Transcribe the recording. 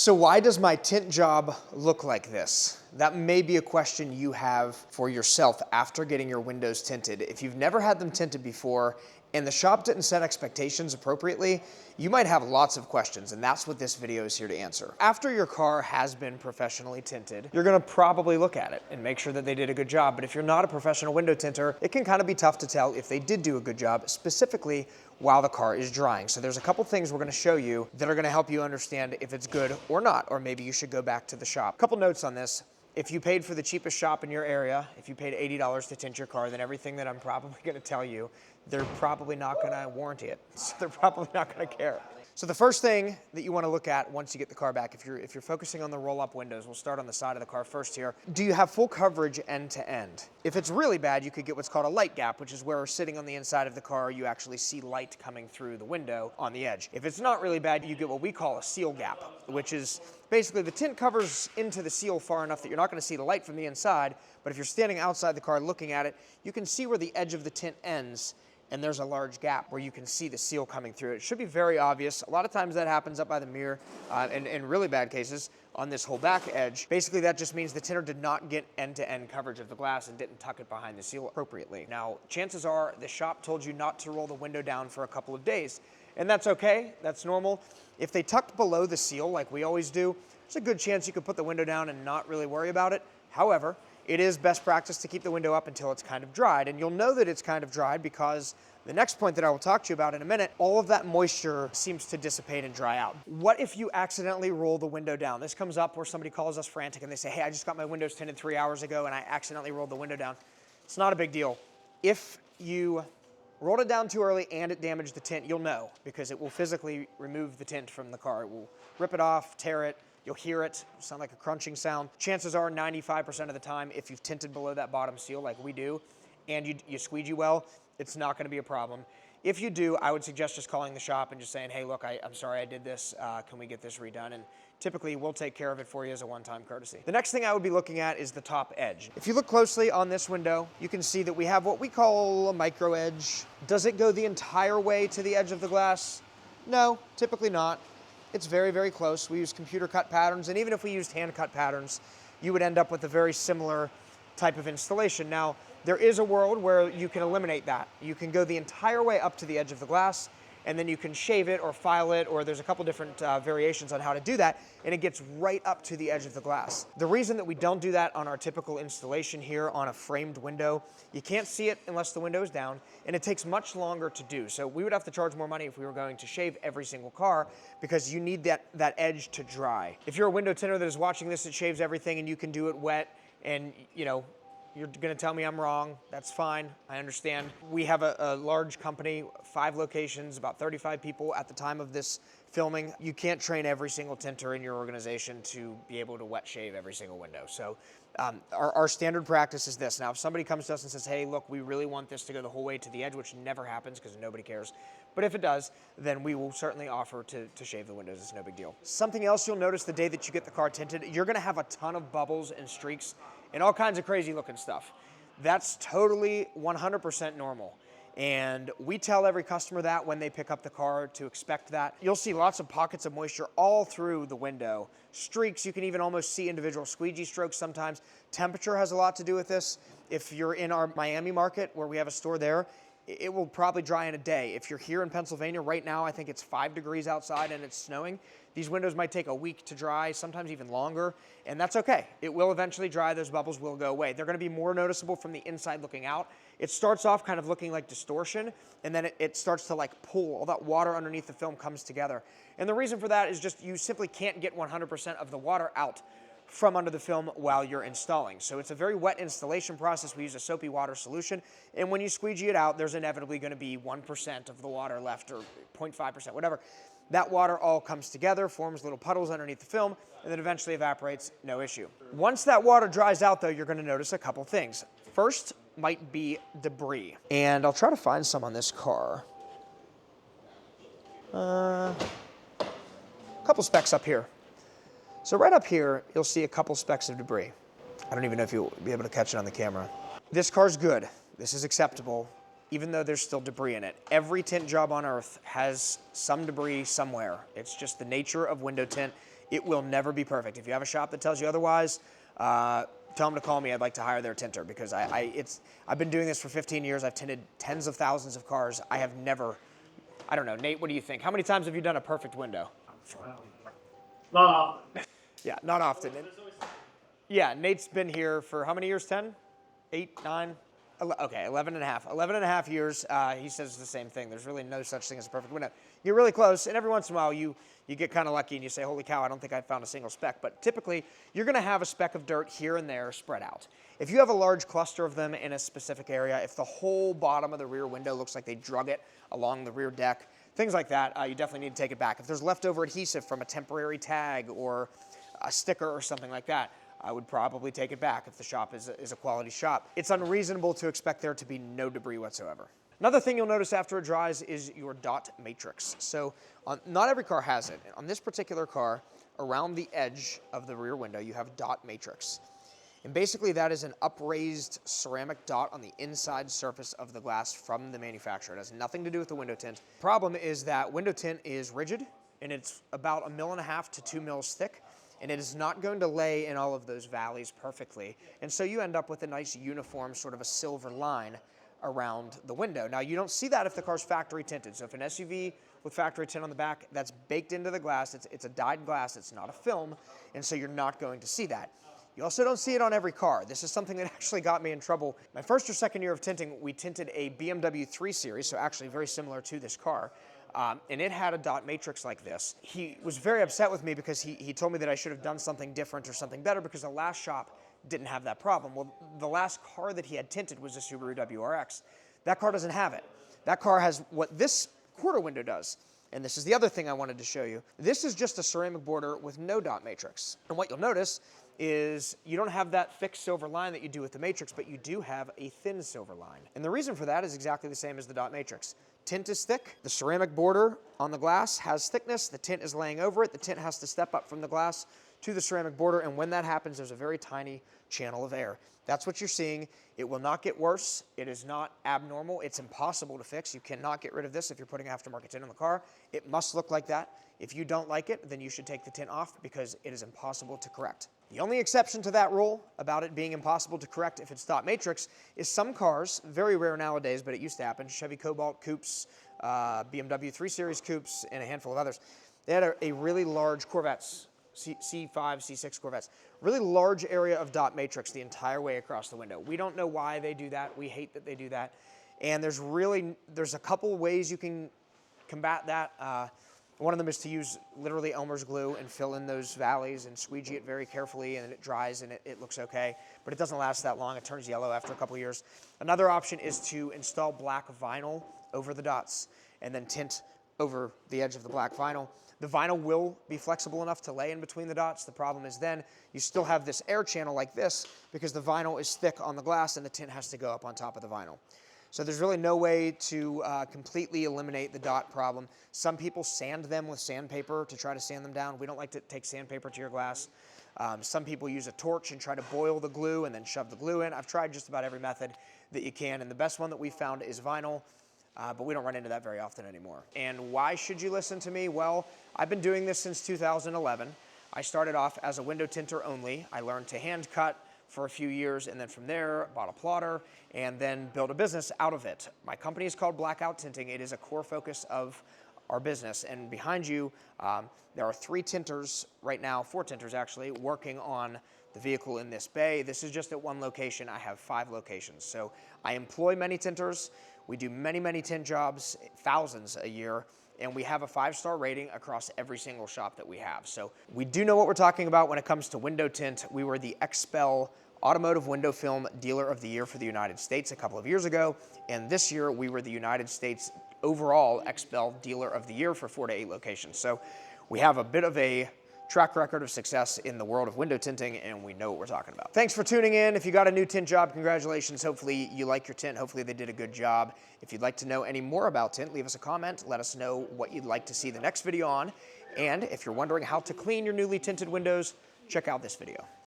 So why does my tint job look like this? That may be a question you have for yourself after getting your windows tinted. If you've never had them tinted before and the shop didn't set expectations appropriately, you might have lots of questions, and that's what this video is here to answer. After your car has been professionally tinted, you're gonna probably look at it and make sure that they did a good job. But if you're not a professional window tinter, it can kind of be tough to tell if they did do a good job, specifically while the car is drying. So there's a couple things we're gonna show you that are gonna help you understand if it's good or not, or maybe you should go back to the shop. Couple notes on this. If you paid for the cheapest shop in your area, if you paid $80 to tint your car, then everything that I'm probably gonna tell you, they're probably not gonna warranty it. So they're probably not gonna care. So the first thing that you wanna look at once you get the car back, if you're focusing on the roll-up windows, we'll start on the side of the car first here. Do you have full coverage end to end? If it's really bad, you could get what's called a light gap, which is where sitting on the inside of the car, you actually see light coming through the window on the edge. If it's not really bad, you get what we call a seal gap, which is basically the tint covers into the seal far enough that you're not gonna see the light from the inside, but if you're standing outside the car looking at it, you can see where the edge of the tint ends, and there's a large gap where you can see the seal coming through. It should be very obvious. A lot of times that happens up by the mirror, and in really bad cases, on this whole back edge. Basically, that just means the tinter did not get end-to-end coverage of the glass and didn't tuck it behind the seal appropriately. Now, chances are the shop told you not to roll the window down for a couple of days, and that's okay, that's normal. If they tucked below the seal, like we always do, there's a good chance you could put the window down and not really worry about it. However, it is best practice to keep the window up until it's kind of dried, and you'll know that it's kind of dried because the next point that I will talk to you about in a minute, all of that moisture seems to dissipate and dry out. What if you accidentally roll the window down? This comes up where somebody calls us frantic and they say, hey, I just got my windows tinted 3 hours ago and I accidentally rolled the window down. It's not a big deal. If you rolled it down too early and it damaged the tint, you'll know because it will physically remove the tint from the car. It will rip it off, tear it. You'll hear it sound like a crunching sound. Chances are 95% of the time, if you've tinted below that bottom seal like we do, and you squeegee well, it's not gonna be a problem. If you do, I would suggest just calling the shop and just saying, hey, look, I'm sorry I did this. Can we get this redone? And typically, we'll take care of it for you as a one-time courtesy. The next thing I would be looking at is the top edge. If you look closely on this window, you can see that we have what we call a micro edge. Does it go the entire way to the edge of the glass? No, typically not. It's very, very close. We use computer cut patterns, and even if we used hand cut patterns, you would end up with a very similar type of installation. Now, there is a world where you can eliminate that. You can go the entire way up to the edge of the glass, and then you can shave it or file it, or there's a couple different variations on how to do that, and it gets right up to the edge of the glass. The reason that we don't do that on our typical installation here on a framed window, you can't see it unless the window is down, and it takes much longer to do. So we would have to charge more money if we were going to shave every single car because you need that edge to dry. If you're a window tinter that is watching this, it shaves everything and you can do it wet, and you're gonna tell me I'm wrong, that's fine, I understand. We have a large company, 5 locations, about 35 people at the time of this filming. You can't train every single tinter in your organization to be able to wet shave every single window. So our standard practice is this. Now, if somebody comes to us and says, hey, look, we really want this to go the whole way to the edge, which never happens because nobody cares, but if it does, then we will certainly offer to shave the windows. It's no big deal. Something else you'll notice the day that you get the car tinted, you're gonna have a ton of bubbles and streaks and all kinds of crazy looking stuff. That's totally 100% normal. And we tell every customer that when they pick up the car to expect that. You'll see lots of pockets of moisture all through the window. Streaks, you can even almost see individual squeegee strokes sometimes. Temperature has a lot to do with this. If you're in our Miami market where we have a store there, it will probably dry in a day. If you're here in Pennsylvania right now, I think it's 5 degrees outside and it's snowing. These windows might take a week to dry, sometimes even longer, and that's okay. It will eventually dry, those bubbles will go away. They're gonna be more noticeable from the inside looking out. It starts off kind of looking like distortion, and then it starts to like pull. All that water underneath the film comes together. And the reason for that is just you simply can't get 100% of the water out from under the film while you're installing. So it's a very wet installation process. We use a soapy water solution, and when you squeegee it out, there's inevitably gonna be 1% of the water left, or 0.5%, whatever. That water all comes together, forms little puddles underneath the film, and then eventually evaporates, no issue. Once that water dries out though, you're gonna notice a couple things. First might be debris, and I'll try to find some on this car. A couple specks up here. So right up here, you'll see a couple specks of debris. I don't even know if you'll be able to catch it on the camera. This car's good. This is acceptable, even though there's still debris in it. Every tint job on earth has some debris somewhere. It's just the nature of window tint. It will never be perfect. If you have a shop that tells you otherwise, tell them to call me. I'd like to hire their tinter because I've been doing this for 15 years. I've tinted tens of thousands of cars. I have never, I don't know, Nate, what do you think? How many times have you done a perfect window? Not often. Yeah, not often. Yeah, Nate's been here for how many years? 10? 8, 9? Okay, 11 and a half. 11 and a half years. He says the same thing. There's really no such thing as a perfect window. You're really close, and every once in a while you get kind of lucky and you say, holy cow, I don't think I found a single speck. But typically, you're going to have a speck of dirt here and there spread out. If you have a large cluster of them in a specific area, if the whole bottom of the rear window looks like they drug it along the rear deck, things like that, you definitely need to take it back. If there's leftover adhesive from a temporary tag or a sticker or something like that, I would probably take it back if the shop is a quality shop. It's unreasonable to expect there to be no debris whatsoever. Another thing you'll notice after it dries is your dot matrix. So not every car has it. On this particular car, around the edge of the rear window, you have dot matrix. And basically that is an upraised ceramic dot on the inside surface of the glass from the manufacturer. It has nothing to do with the window tint. Problem is that window tint is rigid, and it's about 1.5 mils to 2 mils thick. And it is not going to lay in all of those valleys perfectly. And so you end up with a nice uniform, sort of a silver line around the window. Now, you don't see that if the car's factory tinted. So if an SUV with factory tint on the back, that's baked into the glass. It's a dyed glass. It's not a film. And so you're not going to see that. You also don't see it on every car. This is something that actually got me in trouble. My first or second year of tinting, we tinted a BMW 3 Series, so actually very similar to this car. And it had a dot matrix like this. He was very upset with me because he told me that I should have done something different or something better because the last shop didn't have that problem. Well, the last car that he had tinted was a Subaru WRX. That car doesn't have it. That car has what this quarter window does. And this is the other thing I wanted to show you. This is just a ceramic border with no dot matrix. And what you'll notice is you don't have that thick silver line that you do with the matrix, but you do have a thin silver line. And the reason for that is exactly the same as the dot matrix. Tint is thick, the ceramic border on the glass has thickness, the tint is laying over it, the tint has to step up from the glass to the ceramic border, and when that happens, there's a very tiny channel of air. That's what you're seeing. It will not get worse. It is not abnormal. It's impossible to fix. You cannot get rid of this if you're putting aftermarket tint on the car. It must look like that. If you don't like it, then you should take the tint off because it is impossible to correct. The only exception to that rule about it being impossible to correct if it's dot matrix is some cars, very rare nowadays, but it used to happen, Chevy Cobalt coupes, BMW 3 Series coupes, and a handful of others. They had a really large Corvettes, C5, C6 Corvettes, really large area of dot matrix the entire way across the window. We don't know why they do that. We hate that they do that. And there's a couple ways you can combat that. One of them is to use literally Elmer's glue and fill in those valleys and squeegee it very carefully, and it dries and it looks okay, but it doesn't last that long. It turns yellow after a couple of years. Another option is to install black vinyl over the dots and then tint over the edge of the black vinyl. The vinyl will be flexible enough to lay in between the dots. The problem is then you still have this air channel like this because the vinyl is thick on the glass and the tint has to go up on top of the vinyl. So there's really no way to completely eliminate the dot problem. Some people sand them with sandpaper to try to sand them down. We don't like to take sandpaper to your glass. Some people use a torch and try to boil the glue and then shove the glue in. I've tried just about every method that you can, and the best one that we found is vinyl, but we don't run into that very often anymore. And why should you listen to me? Well, I've been doing this since 2011. I started off as a window tinter only. I learned to hand cut for a few years, and then from there, bought a plotter, and then built a business out of it. My company is called Blackout Tinting. It is a core focus of our business, and behind you, there are 3 tinters right now, 4 tinters actually, working on the vehicle in this bay. This is just at one location. I have 5 locations, so I employ many tinters. We do many, many tint jobs, thousands a year, and we have a 5-star rating across every single shop that we have. So we do know what we're talking about when it comes to window tint. We were the XPEL Automotive Window Film Dealer of the Year for the United States a couple of years ago, and this year we were the United States overall XPEL Dealer of the Year for 4 to 8 locations. So we have a bit of a track record of success in the world of window tinting, and we know what we're talking about. Thanks for tuning in. If you got a new tint job, congratulations. Hopefully you like your tint. Hopefully they did a good job. If you'd like to know any more about tint, leave us a comment. Let us know what you'd like to see the next video on. And if you're wondering how to clean your newly tinted windows, check out this video.